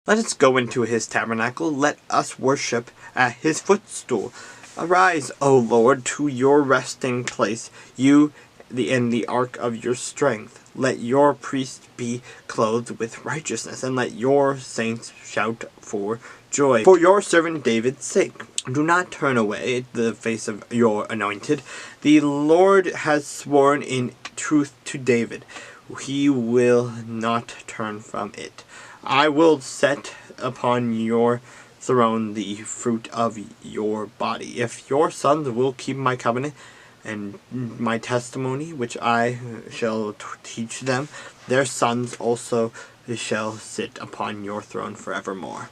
Let us go into his tabernacle, let us worship at his footstool. Arise, O Lord, to your resting place, you in the ark of your strength. Let your priests be clothed with righteousness, and let your saints shout for joy. For your servant David's sake, do not turn away the face of your anointed. The Lord has sworn in truth to David. He will not turn from it. I will set upon your throne the fruit of your body. If your sons will keep my covenant and my testimony, which I shall teach them, their sons also shall sit upon your throne forevermore.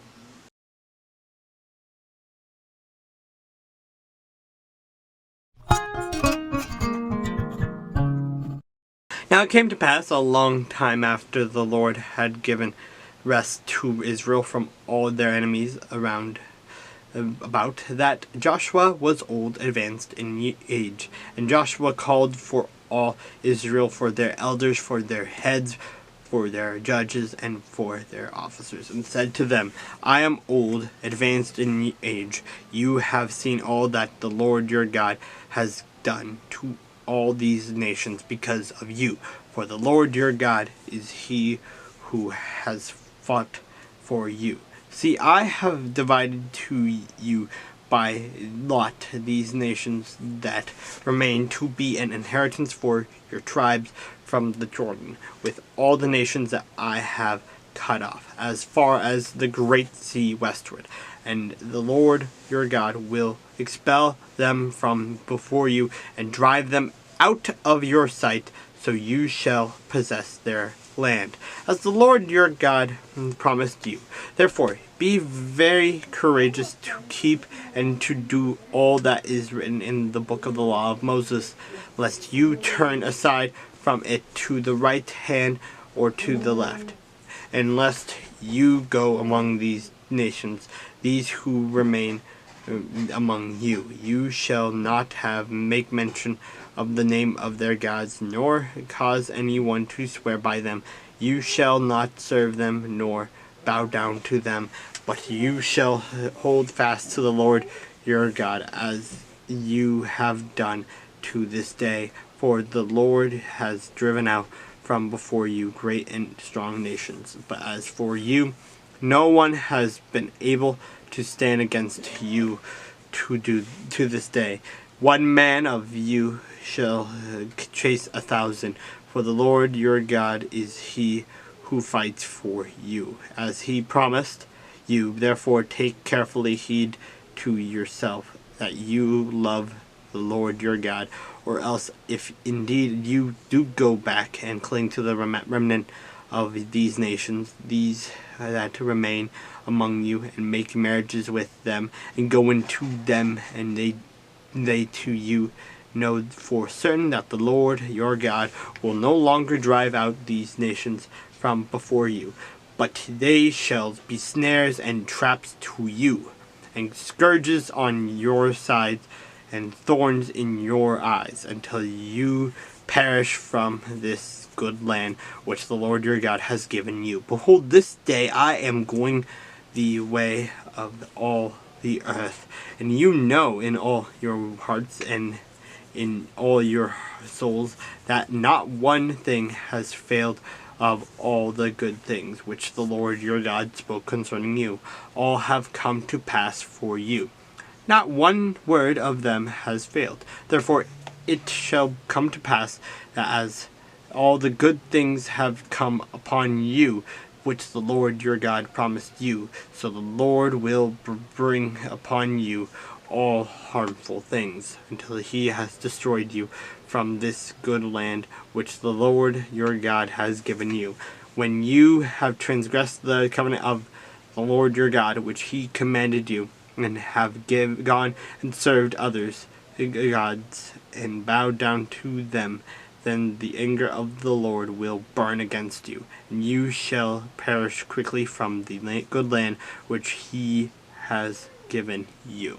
Now it came to pass a long time after the Lord had given rest to Israel from all their enemies about, that Joshua was old, advanced in age. And Joshua called for all Israel, for their elders, for their heads, for their judges, and for their officers, and said to them, I am old, advanced in age. You have seen all that the Lord your God has done to all these nations because of you. For the Lord your God is he who has fought for you. See, I have divided to you by lot these nations that remain to be an inheritance for your tribes from the Jordan, with all the nations that I have cut off, as far as the great sea westward. And the Lord your God will expel them from before you, and drive them out of your sight, so you shall possess their land, as the Lord your God promised you. Therefore, be very courageous to keep and to do all that is written in the book of the law of Moses, lest you turn aside from it to the right hand or to the left, and lest you go among these nations, these who remain among you. You shall not make mention of the name of their gods, nor cause anyone to swear by them. You shall not serve them, nor bow down to them, but you shall hold fast to the Lord your God, as you have done to this day. For the Lord has driven out from before you great and strong nations. But as for you, no one has been able to stand against you to this day. One man of you shall chase 1,000, for the Lord your God is he who fights for you, as he promised you. Therefore take carefully heed to yourself that you love the Lord your God, or else if indeed you do go back and cling to the remnant of these nations, these that remain among you, and make marriages with them, and go into them, and they to you, know for certain that the Lord your God will no longer drive out these nations from before you, but they shall be snares and traps to you, and scourges on your sides, and thorns in your eyes, until you perish from this good land which the Lord your God has given you. Behold, this day I am going the way of all the earth, and you know in all your hearts and in all your souls that not one thing has failed of all the good things which the Lord your God spoke concerning you. All have come to pass for you. Not one word of them has failed. Therefore it shall come to pass that as all the good things have come upon you, which the Lord your God promised you, so the Lord will bring upon you all harmful things, until he has destroyed you from this good land which the Lord your God has given you. When you have transgressed the covenant of the Lord your God, which he commanded you, and have gone and served others gods, and bowed down to them, then the anger of the Lord will burn against you, and you shall perish quickly from the good land which he has given you.